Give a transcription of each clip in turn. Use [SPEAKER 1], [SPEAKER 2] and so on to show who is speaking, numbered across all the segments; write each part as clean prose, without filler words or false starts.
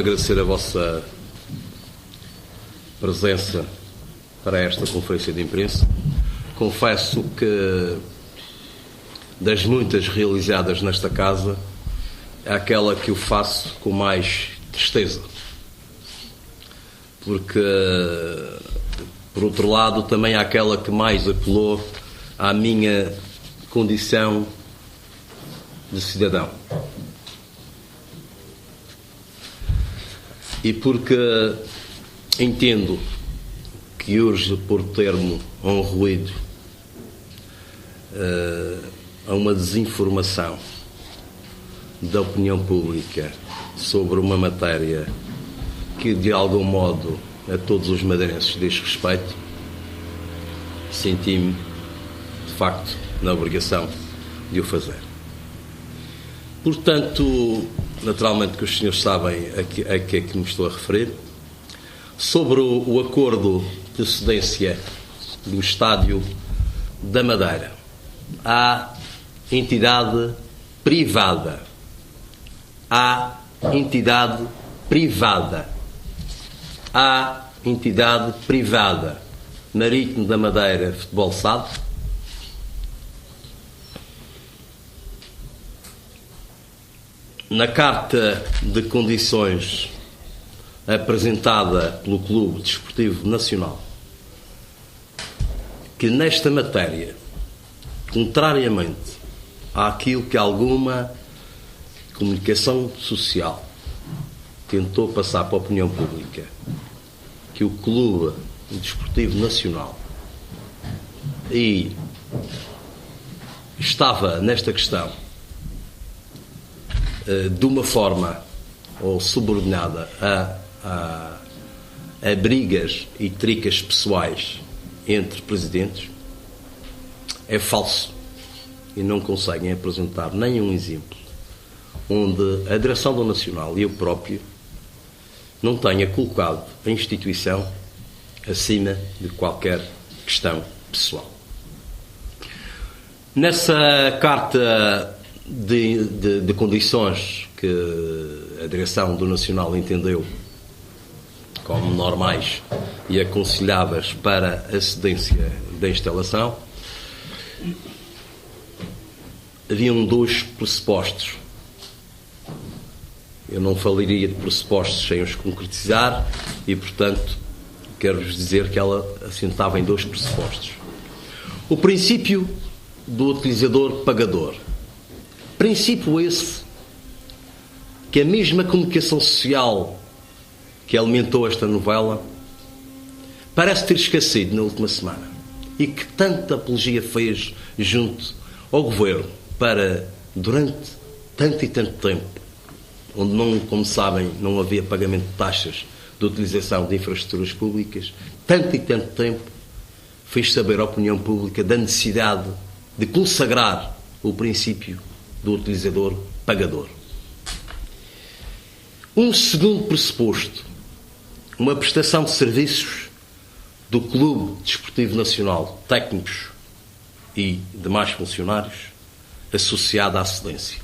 [SPEAKER 1] Agradecer a vossa presença para esta conferência de imprensa. Confesso que, das muitas realizadas nesta casa, é aquela que eu faço com mais tristeza. Porque, por outro lado, também é aquela que mais apelou à minha condição de cidadão. E porque entendo que urge pôr termo a um ruído, a uma desinformação da opinião pública sobre uma matéria que, de algum modo, a todos os madeirenses diz respeito, senti-me, de facto, na obrigação de o fazer. Portanto, naturalmente que os senhores sabem a que é que me estou a referir, sobre o acordo de cedência do Estádio da Madeira à entidade privada. À entidade privada. À entidade privada. Marítimo da Madeira Futebol SAD. Na carta de condições apresentada pelo Clube Desportivo Nacional, que nesta matéria, contrariamente àquilo que alguma comunicação social tentou passar para a opinião pública, que o Clube Desportivo Nacional estava nesta questão de uma forma ou subordinada a brigas e tricas pessoais entre presidentes, é falso e não conseguem apresentar nenhum exemplo onde a direção do Nacional e eu próprio não tenha colocado a instituição acima de qualquer questão pessoal. Nessa carta de condições que a direção do Nacional entendeu como normais e aconselháveis para a cedência da instalação, haviam dois pressupostos. Eu não falaria de pressupostos sem os concretizar e, portanto, quero-vos dizer que ela assentava em dois pressupostos. O princípio do utilizador pagador. Princípio esse que a mesma comunicação social que alimentou esta novela parece ter esquecido na última semana e que tanta apologia fez junto ao Governo para, durante tanto e tanto tempo, onde, não, como sabem, não havia pagamento de taxas de utilização de infraestruturas públicas, tanto e tanto tempo fez saber à opinião pública da necessidade de consagrar o princípio do utilizador pagador. Um segundo pressuposto, uma prestação de serviços do Clube Desportivo Nacional, técnicos e demais funcionários, associada à cedência.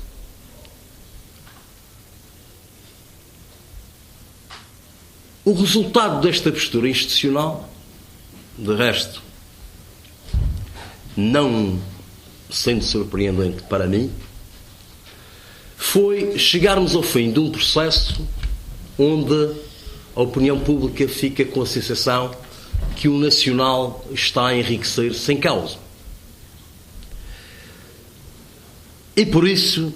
[SPEAKER 1] O resultado desta postura institucional, de resto, não sendo surpreendente para mim, foi chegarmos ao fim de um processo onde a opinião pública fica com a sensação que o Nacional está a enriquecer sem causa. E por isso,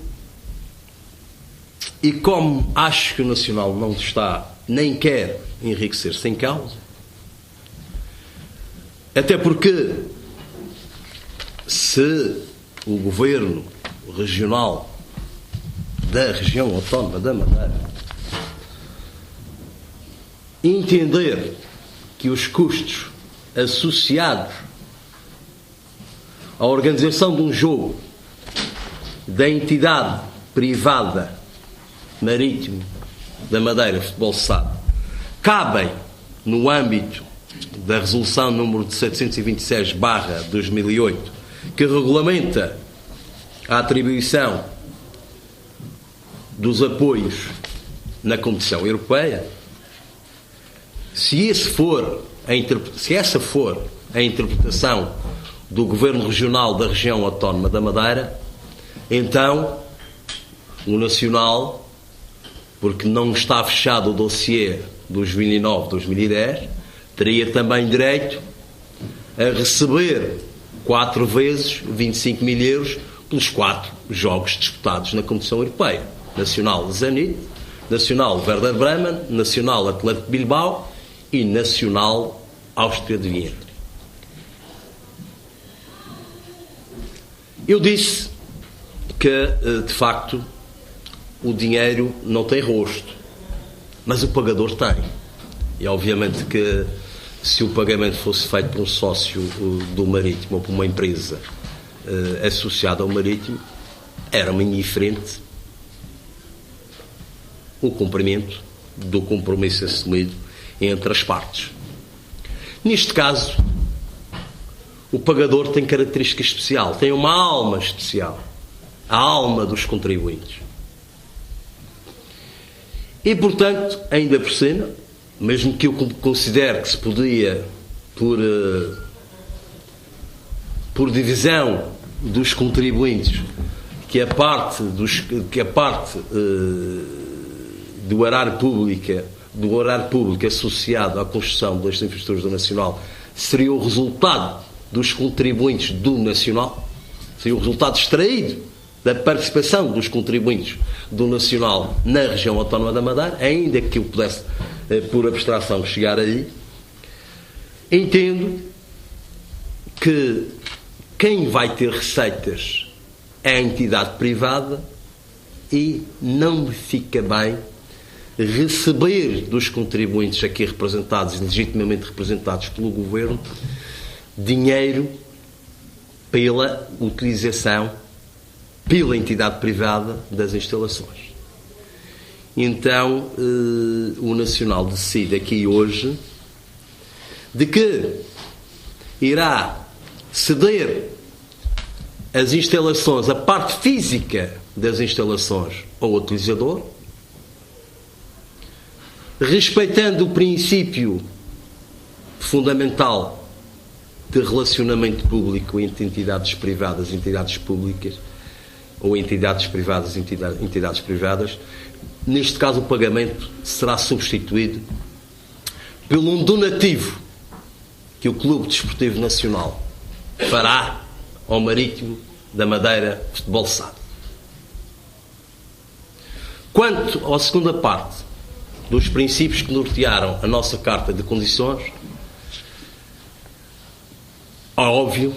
[SPEAKER 1] e como acho que o Nacional não está nem quer enriquecer sem causa, até porque se o Governo Regional da região autónoma da Madeira entender que os custos associados à organização de um jogo da entidade privada Marítimo da Madeira Futebol SAD cabem no âmbito da resolução número 726/2008, que regulamenta a atribuição dos apoios na competição europeia, se essa for a interpretação do Governo Regional da Região Autónoma da Madeira, então o Nacional, porque não está fechado o dossiê dos 2009-2010, teria também direito a receber 4 vezes 25 mil euros pelos 4 jogos disputados na competição europeia. Nacional Zenit, Nacional Werder Bremen, Nacional Atlético de Bilbao e Nacional Áustria de Viena. Eu disse que, de facto, o dinheiro não tem rosto, mas o pagador tem. E, obviamente, que se o pagamento fosse feito por um sócio do Marítimo ou por uma empresa associada ao Marítimo, era-me indiferente o cumprimento do compromisso assumido entre as partes. Neste caso, o pagador tem característica especial, tem uma alma especial, a alma dos contribuintes. E, portanto, ainda por cima, mesmo que eu considere que se podia, por divisão dos contribuintes, que a parte do erário público associado à construção das infraestruturas do Nacional seria o resultado dos contribuintes do Nacional, seria o resultado extraído da participação dos contribuintes do Nacional na região autónoma da Madeira, ainda que eu pudesse, por abstração, chegar aí. Entendo que quem vai ter receitas é a entidade privada e não me fica bem receber dos contribuintes aqui representados, legitimamente representados pelo Governo, dinheiro pela utilização pela entidade privada das instalações. Então, o Nacional decide aqui hoje de que irá ceder as instalações, a parte física das instalações ao utilizador, respeitando o princípio fundamental de relacionamento público entre entidades privadas e entidades públicas, ou entidades privadas e entidades privadas. Neste caso, o pagamento será substituído por um donativo que o Clube Desportivo Nacional fará ao Marítimo da Madeira Futebol SAD. Quanto à segunda parte dos princípios que nortearam a nossa Carta de Condições, é óbvio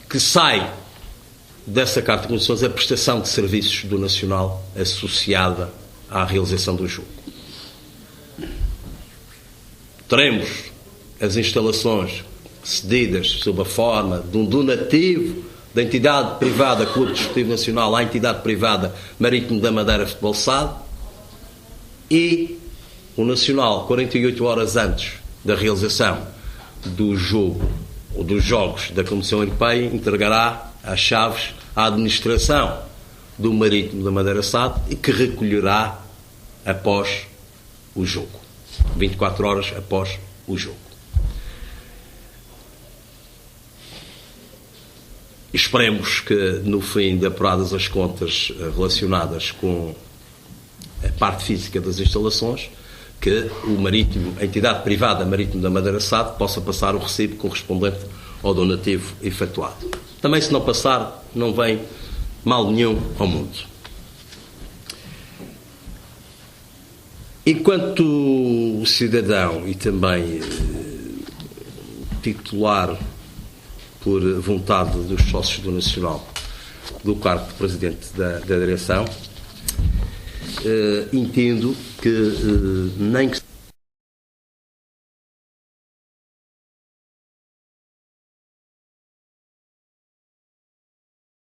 [SPEAKER 1] que sai dessa Carta de Condições a prestação de serviços do Nacional associada à realização do jogo. Teremos as instalações cedidas sob a forma de um donativo da entidade privada Clube Desportivo Nacional à entidade privada Marítimo da Madeira Futebol SAD, e o Nacional, 48 horas antes da realização do jogo ou dos jogos da Comissão Europeia, entregará as chaves à administração do Marítimo da Madeira SAD e que recolherá após o jogo, 24 horas após o jogo. Esperemos que, no fim de apuradas as contas relacionadas com a parte física das instalações, que o Marítimo, a entidade privada Marítimo da Madeira SAD, possa passar o recibo correspondente ao donativo efetuado. Também, se não passar, não vem mal nenhum ao mundo. Enquanto cidadão e também titular, por vontade dos sócios do Nacional, do cargo de Presidente da Direção, entendo que nem que